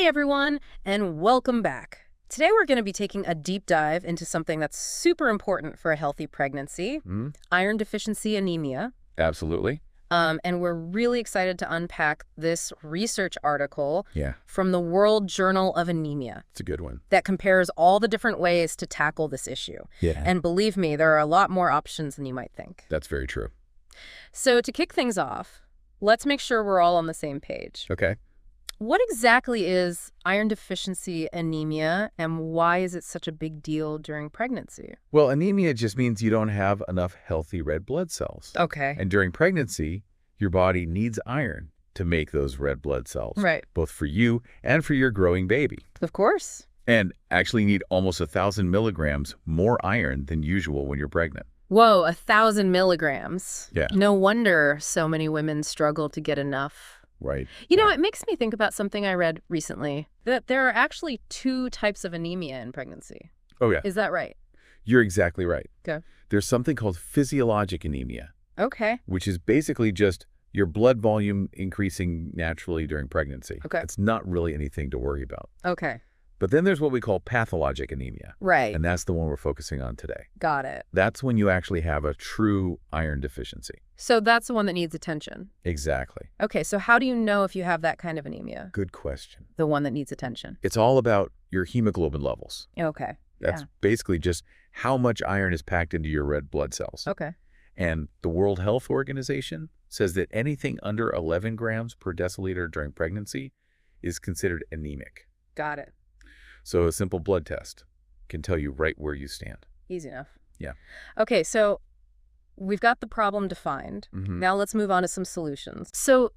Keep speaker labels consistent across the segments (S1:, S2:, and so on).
S1: Hey everyone, and welcome back. Today we're going to be taking a deep dive into something that's super important for a healthy pregnancy, iron deficiency anemia.
S2: Absolutely.
S1: And we're really excited to unpack this research article
S2: Yeah,
S1: from the World Journal of Anemia
S2: it's a good one.
S1: that compares all the different ways to tackle this issue.
S2: Yeah.
S1: And believe me, there are a lot more options than you might think.
S2: That's very true.
S1: So to kick things off, let's make sure we're all on the same page.
S2: Okay.
S1: What exactly is iron deficiency anemia, and why is it such a big deal during pregnancy?
S2: Well, anemia just means you don't have enough healthy red blood cells.
S1: Okay.
S2: And during pregnancy, your body needs iron to make those red blood cells.
S1: Right.
S2: Both for you and for your growing baby.
S1: Of course.
S2: And actually need almost 1,000 milligrams more iron than usual when you're pregnant.
S1: Whoa, 1,000 milligrams.
S2: Yeah.
S1: No wonder so many women struggle to get enough.
S2: Right.
S1: You know, it makes me think about something I read recently, that there are actually two types of anemia in pregnancy.
S2: Oh, yeah.
S1: Is that right?
S2: You're exactly right.
S1: Okay.
S2: There's something called physiologic anemia,
S1: Okay.
S2: which is basically just your blood volume increasing naturally during pregnancy.
S1: Okay.
S2: It's not really anything to worry about.
S1: Okay.
S2: But then there's what we call pathologic anemia,
S1: Right.
S2: and that's the one we're focusing on today.
S1: Got it.
S2: That's when you actually have a true iron deficiency.
S1: So that's the one that needs attention.
S2: Exactly.
S1: Okay, so how do you know if you have that kind of anemia?
S2: Good question.
S1: The one that needs attention.
S2: It's all about your hemoglobin levels.
S1: Okay.
S2: That's basically just how much iron is packed into your red blood cells.
S1: Okay.
S2: And the World Health Organization says that anything under 11 grams per deciliter during pregnancy is considered anemic.
S1: Got it.
S2: So a simple blood test can tell you right where you stand.
S1: Easy enough.
S2: Yeah.
S1: Okay, so we've got the problem defined. Now let's move on to some solutions. So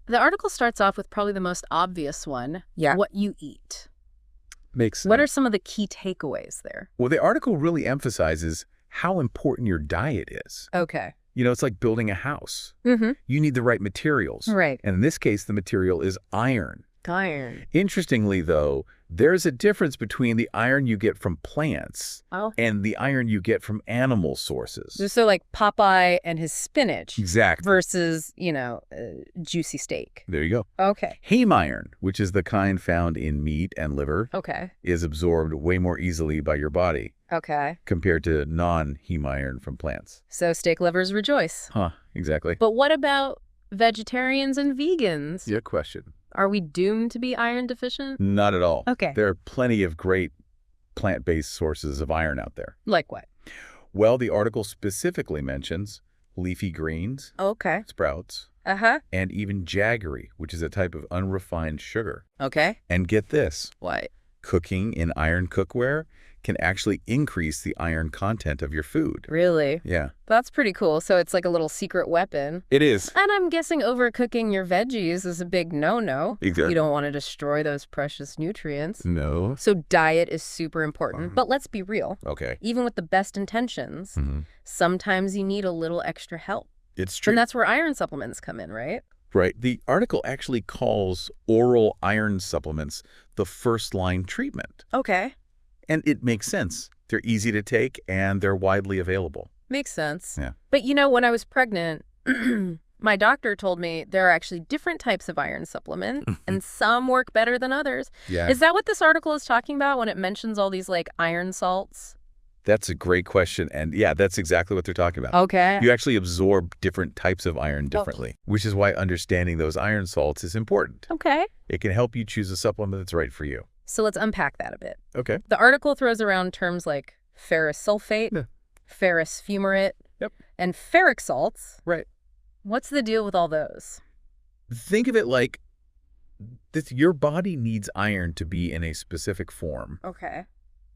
S1: the article starts off with probably the most obvious one.
S2: Yeah.
S1: What you eat.
S2: Makes sense.
S1: What are some of the key takeaways there?
S2: Well, the article really emphasizes how important your diet is.
S1: Okay.
S2: You know, it's like building a house.
S1: Mm-hmm.
S2: You need the right materials.
S1: Right.
S2: And in this case, the material is iron.
S1: Iron.
S2: Interestingly, though, there's a difference between the iron you get from plants and the iron you get from animal sources.
S1: So like Popeye and his spinach
S2: Exactly.
S1: versus, juicy steak.
S2: There you go.
S1: Okay.
S2: Heme iron, which is the kind found in meat and liver,
S1: Okay.
S2: is absorbed way more easily by your body
S1: Okay.
S2: compared to non-heme iron from plants.
S1: So steak lovers rejoice.
S2: Huh, exactly.
S1: But what about vegetarians and vegans?
S2: Good question.
S1: Are we doomed to be iron deficient?
S2: Not at all.
S1: Okay.
S2: There are plenty of great plant-based sources of iron out there.
S1: Like what?
S2: Well, the article specifically mentions leafy greens,
S1: Okay.
S2: sprouts,
S1: Uh-huh.
S2: and even jaggery, which is a type of unrefined sugar.
S1: Okay.
S2: And get this,
S1: What?
S2: cooking in iron cookware can actually increase the iron content of your food.
S1: Really?
S2: Yeah.
S1: That's pretty cool. So it's like a little secret weapon.
S2: It is.
S1: And I'm guessing overcooking your veggies is a big no-no.
S2: Exactly.
S1: You don't want to destroy those precious nutrients.
S2: No.
S1: So diet is super important. But let's be real.
S2: Okay.
S1: Even with the best intentions, sometimes you need a little extra help.
S2: It's true.
S1: And that's where iron supplements come in, right?
S2: Right. The article actually calls oral iron supplements the first-line treatment.
S1: Okay.
S2: And it makes sense. They're easy to take and they're widely available.
S1: Makes sense.
S2: Yeah.
S1: But when I was pregnant, my doctor told me there are actually different types of iron supplements, and some work better than others.
S2: Yeah.
S1: Is that what this article is talking about when it mentions all these, iron salts?
S2: That's a great question. And yeah, that's exactly what they're talking about.
S1: Okay.
S2: You actually absorb different types of iron differently, which is why understanding those iron salts is important.
S1: Okay.
S2: It can help you choose a supplement that's right for you.
S1: So let's unpack that a bit.
S2: Okay.
S1: The article throws around terms like ferrous sulfate, ferrous fumarate, and ferric salts.
S2: Right.
S1: What's the deal with all those?
S2: Think of it like this: your body needs iron to be in a specific form
S1: Okay.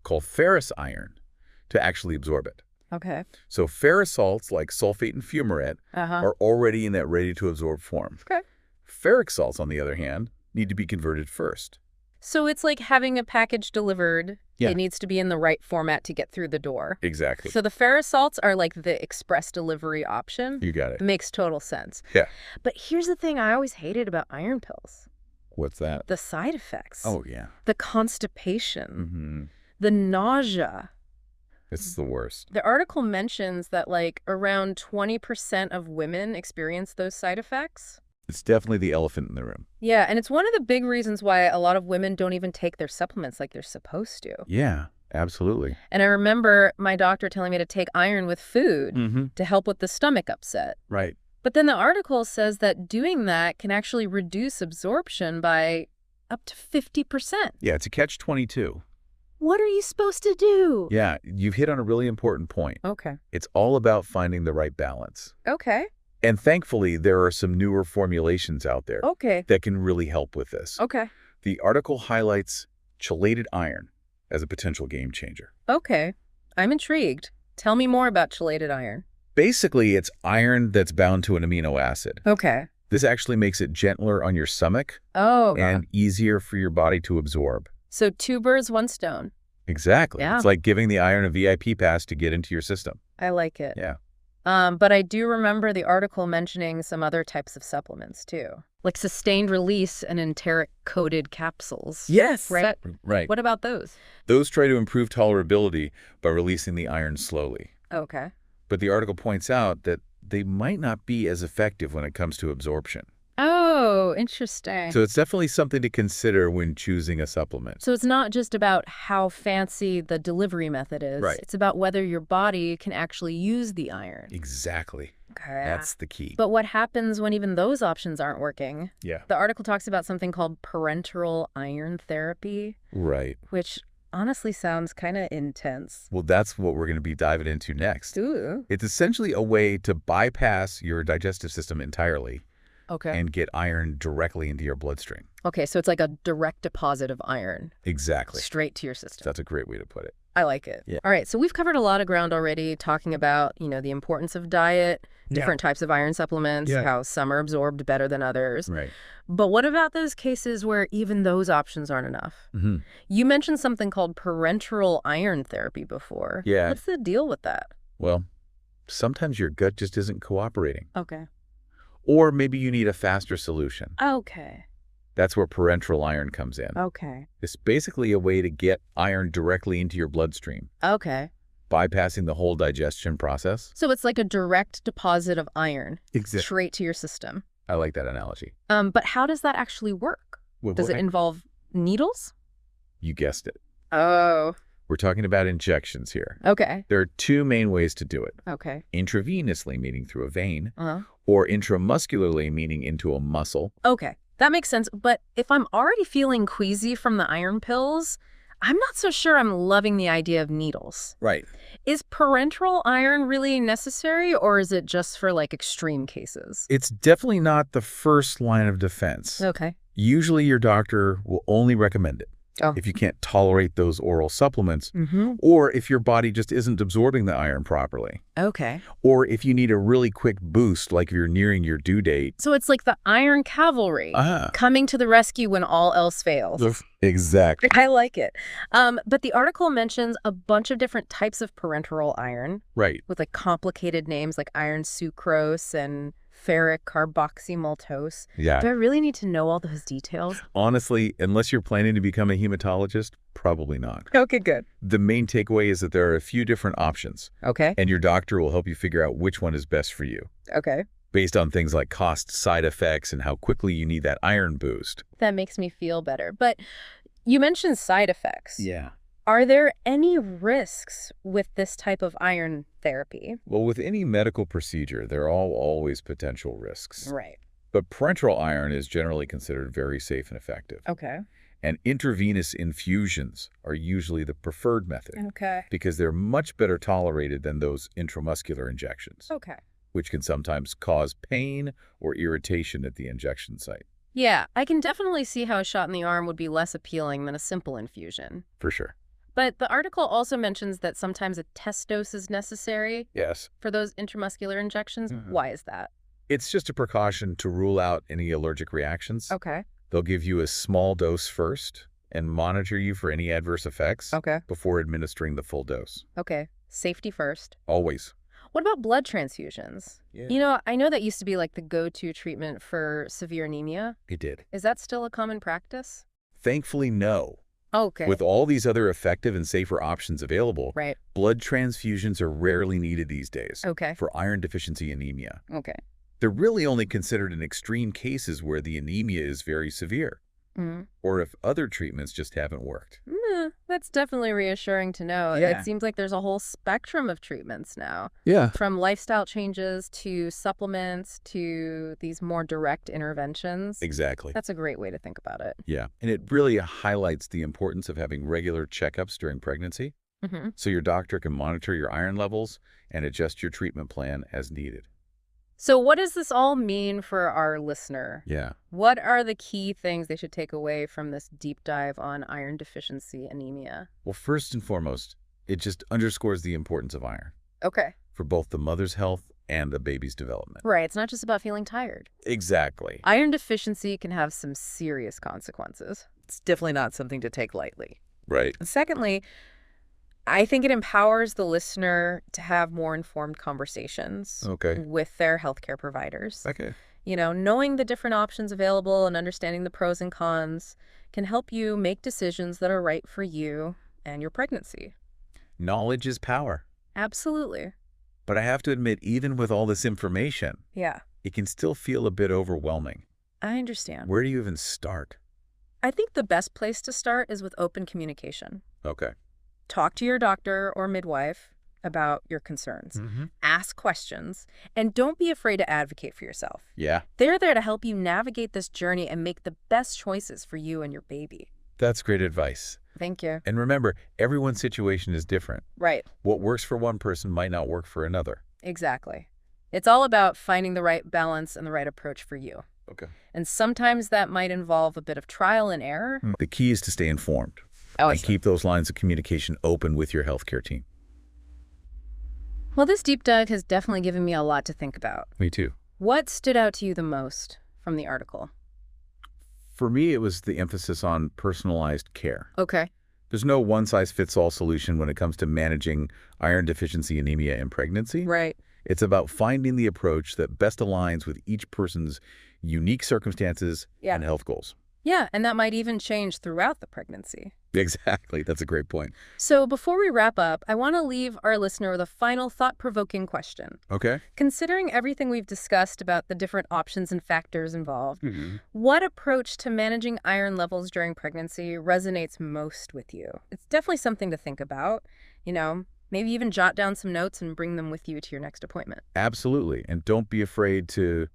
S2: called ferrous iron to actually absorb it.
S1: Okay.
S2: So ferrous salts like sulfate and fumarate
S1: Uh-huh.
S2: are already in that ready-to-absorb form.
S1: Okay.
S2: Ferric salts, on the other hand, need to be converted first.
S1: So it's like having a package delivered.
S2: Yeah.
S1: It needs to be in the right format to get through the door.
S2: Exactly.
S1: So the ferrous salts are like the express delivery option.
S2: You got it.
S1: Makes total sense.
S2: Yeah.
S1: But here's the thing I always hated about iron pills.
S2: What's that?
S1: The side effects.
S2: Oh, yeah.
S1: The constipation.
S2: Mm-hmm.
S1: The nausea.
S2: It's the worst.
S1: The article mentions that around 20% of women experience those side effects.
S2: It's definitely the elephant in the room.
S1: Yeah, and it's one of the big reasons why a lot of women don't even take their supplements like they're supposed to.
S2: Yeah, absolutely.
S1: And I remember my doctor telling me to take iron with food to help with the stomach upset.
S2: Right.
S1: But then the article says that doing that can actually reduce absorption by up to 50%.
S2: Yeah, it's a catch-22.
S1: What are you supposed to do?
S2: Yeah, you've hit on a really important point.
S1: Okay.
S2: It's all about finding the right balance.
S1: Okay.
S2: And thankfully, there are some newer formulations out there
S1: Okay.
S2: that can really help with this.
S1: Okay.
S2: The article highlights chelated iron as a potential game changer.
S1: Okay. I'm intrigued. Tell me more about chelated iron.
S2: Basically, it's iron that's bound to an amino acid.
S1: Okay.
S2: This actually makes it gentler on your stomach
S1: Oh,
S2: and easier for your body to absorb.
S1: so 2 birds, 1 stone.
S2: Exactly.
S1: Yeah.
S2: It's like giving the iron a VIP pass to get into your system.
S1: I like it.
S2: Yeah.
S1: But I do remember the article mentioning some other types of supplements, too. Like sustained release and enteric-coated capsules.
S2: Yes.
S1: Right?
S2: Right.
S1: What about those?
S2: Those try to improve tolerability by releasing the iron slowly.
S1: Okay.
S2: But the article points out that they might not be as effective when it comes to absorption.
S1: Oh, interesting.
S2: So it's definitely something to consider when choosing a supplement.
S1: So it's not just about how fancy the delivery method is.
S2: Right.
S1: It's about whether your body can actually use the iron.
S2: Exactly.
S1: Okay.
S2: That's the key.
S1: But what happens when even those options aren't working?
S2: Yeah.
S1: The article talks about something called parenteral iron therapy,
S2: Right.
S1: which honestly sounds kind of intense.
S2: Well, that's what we're going to be diving into next.
S1: Ooh.
S2: It's essentially a way to bypass your digestive system entirely
S1: Okay.
S2: and get iron directly into your bloodstream.
S1: Okay, so it's like a direct deposit of iron
S2: Exactly.
S1: straight to your system.
S2: That's a great way to put it.
S1: I like it.
S2: Yeah.
S1: All right, so we've covered a lot of ground already talking about, the importance of diet, different types of iron supplements, how some are absorbed better than others.
S2: Right.
S1: But what about those cases where even those options aren't enough? You mentioned something called parenteral iron therapy before.
S2: Yeah.
S1: What's the deal with that?
S2: Well, sometimes your gut just isn't cooperating.
S1: Okay.
S2: Or maybe you need a faster solution.
S1: Okay.
S2: That's where parenteral iron comes in.
S1: Okay.
S2: It's basically a way to get iron directly into your bloodstream,
S1: Okay.
S2: bypassing the whole digestion process.
S1: So it's like a direct deposit of iron
S2: Exactly.
S1: straight to your system.
S2: I like that analogy.
S1: But how does that actually work? Does it involve needles?
S2: You guessed it.
S1: Oh.
S2: We're talking about injections here.
S1: Okay.
S2: There are 2 main ways to do it.
S1: Okay.
S2: Intravenously, meaning through a vein,
S1: Uh-huh.
S2: or intramuscularly, meaning into a muscle.
S1: Okay. That makes sense. But if I'm already feeling queasy from the iron pills, I'm not so sure I'm loving the idea of needles.
S2: Right.
S1: Is parenteral iron really necessary, or is it just for, extreme cases?
S2: It's definitely not the first line of defense.
S1: Okay.
S2: Usually your doctor will only recommend it if you can't tolerate those oral supplements, or if your body just isn't absorbing the iron properly,
S1: Okay.
S2: or if you need a really quick boost like you're nearing your due date.
S1: So it's like the iron cavalry coming to the rescue when all else fails.
S2: Exactly.
S1: I like it. But the article mentions a bunch of different types of parenteral iron.
S2: Right.
S1: With complicated names like iron sucrose and ferric carboxymaltose.
S2: Yeah.
S1: Do I really need to know all those details?
S2: Honestly, unless you're planning to become a hematologist, probably not.
S1: Okay, good.
S2: The main takeaway is that there are a few different options,
S1: Okay.
S2: and your doctor will help you figure out which one is best for you,
S1: Okay.
S2: based on things like cost, side effects, and how quickly you need that iron boost.
S1: That makes me feel better. But you mentioned side effects.
S2: Yeah.
S1: Are there any risks with this type of iron therapy?
S2: Well, with any medical procedure, there are always potential risks.
S1: Right.
S2: But parenteral iron is generally considered very safe and effective.
S1: Okay.
S2: And intravenous infusions are usually the preferred method
S1: Okay.
S2: because they're much better tolerated than those intramuscular injections,
S1: Okay.
S2: which can sometimes cause pain or irritation at the injection site.
S1: Yeah, I can definitely see how a shot in the arm would be less appealing than a simple infusion.
S2: For sure.
S1: But the article also mentions that sometimes a test dose is necessary
S2: Yes.
S1: for those intramuscular injections. Why is that?
S2: It's just a precaution to rule out any allergic reactions.
S1: Okay.
S2: They'll give you a small dose first and monitor you for any adverse effects
S1: Okay.
S2: before administering the full dose.
S1: Okay. Safety first.
S2: Always.
S1: What about blood transfusions?
S2: Yeah.
S1: I know that used to be the go-to treatment for severe anemia.
S2: It did.
S1: Is that still a common practice?
S2: Thankfully, no.
S1: Okay.
S2: With all these other effective and safer options available,
S1: Right.
S2: blood transfusions are rarely needed these days
S1: Okay.
S2: for iron deficiency anemia.
S1: Okay.
S2: They're really only considered in extreme cases where the anemia is very severe,
S1: Mm.
S2: or if other treatments just haven't worked.
S1: That's definitely reassuring to know.
S2: Yeah.
S1: It seems like there's a whole spectrum of treatments now,
S2: Yeah.
S1: from lifestyle changes to supplements to these more direct interventions.
S2: Exactly.
S1: That's a great way to think about it.
S2: Yeah. And it really highlights the importance of having regular checkups during pregnancy
S1: Mm-hmm.
S2: so your doctor can monitor your iron levels and adjust your treatment plan as needed.
S1: So what does this all mean for our listener?
S2: Yeah.
S1: What are the key things they should take away from this deep dive on iron deficiency anemia?
S2: Well, first and foremost, it just underscores the importance of iron
S1: Okay.
S2: for both the mother's health and the baby's development.
S1: Right. It's not just about feeling tired.
S2: Exactly.
S1: Iron deficiency can have some serious consequences. It's definitely not something to take lightly.
S2: Right.
S1: And secondly, I think it empowers the listener to have more informed conversations
S2: Okay.
S1: with their healthcare providers.
S2: Okay.
S1: You know, knowing the different options available and understanding the pros and cons can help you make decisions that are right for you and your pregnancy.
S2: Knowledge is power.
S1: Absolutely.
S2: But I have to admit, even with all this information,
S1: Yeah,
S2: it can still feel a bit overwhelming.
S1: I understand.
S2: Where do you even start?
S1: I think the best place to start is with open communication.
S2: Okay.
S1: Talk to your doctor or midwife about your concerns.
S2: Mm-hmm.
S1: Ask questions, and don't be afraid to advocate for yourself.
S2: Yeah,
S1: They're there to help you navigate this journey and make the best choices for you and your baby.
S2: that's great advice.
S1: Thank you.
S2: And remember, everyone's situation is different.
S1: Right,
S2: What works for one person might not work for another.
S1: exactly. It's all about finding the right balance and the right approach for you.
S2: Okay.
S1: And sometimes that might involve a bit of trial and error.
S2: The key is to stay informed
S1: Oh,
S2: and keep those lines of communication open with your healthcare team.
S1: Well, this deep dive has definitely given me a lot to think about.
S2: Me too.
S1: What stood out to you the most from the article?
S2: For me, it was the emphasis on personalized care.
S1: Okay.
S2: There's no one-size-fits-all solution when it comes to managing iron deficiency anemia in pregnancy.
S1: Right.
S2: It's about finding the approach that best aligns with each person's unique circumstances
S1: Yeah.
S2: and health goals.
S1: Yeah, and that might even change throughout the pregnancy.
S2: Exactly. That's a great point.
S1: So before we wrap up, I want to leave our listener with a final thought-provoking question.
S2: Okay.
S1: Considering everything we've discussed about the different options and factors involved, what approach to managing iron levels during pregnancy resonates most with you? It's definitely something to think about. You know, maybe even jot down some notes and bring them with you to your next appointment.
S2: Absolutely. And don't be afraid to,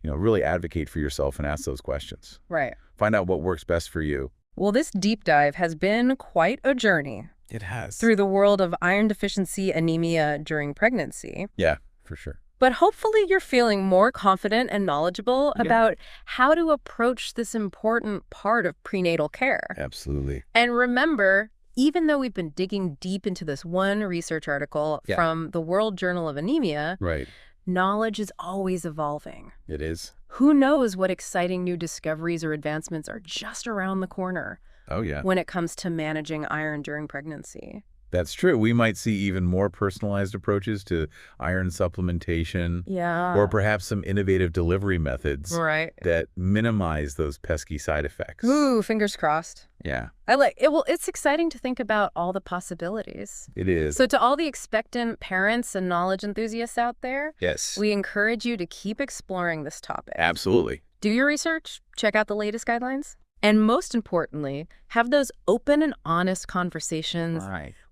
S2: really advocate for yourself and ask those questions.
S1: Right.
S2: Find out what works best for you.
S1: Well, this deep dive has been quite a journey
S2: It has.
S1: through the world of iron deficiency anemia during pregnancy.
S2: Yeah, for sure.
S1: But hopefully you're feeling more confident and knowledgeable about how to approach this important part of prenatal care.
S2: Absolutely.
S1: And remember, even though we've been digging deep into this one research article from the World Journal of Anemia,
S2: Right.
S1: knowledge is always evolving.
S2: It is.
S1: Who knows what exciting new discoveries or advancements are just around the corner
S2: Oh, yeah.
S1: when it comes to managing iron during pregnancy.
S2: That's true. We might see even more personalized approaches to iron supplementation.
S1: Yeah.
S2: Or perhaps some innovative delivery methods
S1: Right.
S2: that minimize those pesky side effects.
S1: Ooh, fingers crossed.
S2: Yeah,
S1: I like it. Well, it's exciting to think about all the possibilities.
S2: it is.
S1: So to all the expectant parents and knowledge enthusiasts out there,
S2: Yes.
S1: we encourage you to keep exploring this topic.
S2: Absolutely.
S1: Do your research, check out the latest guidelines, and most importantly, have those open and honest conversations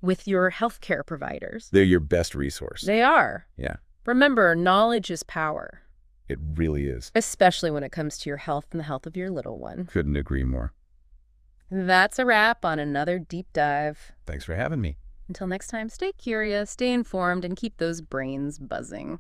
S1: with your healthcare providers.
S2: They're your best resource.
S1: They are.
S2: Yeah,
S1: Remember, knowledge is power,
S2: it really is.
S1: especially when it comes to your health and the health of your little one.
S2: Couldn't agree more.
S1: That's a wrap on another deep dive.
S2: Thanks for having me.
S1: Until next time, stay curious, stay informed, and keep those brains buzzing.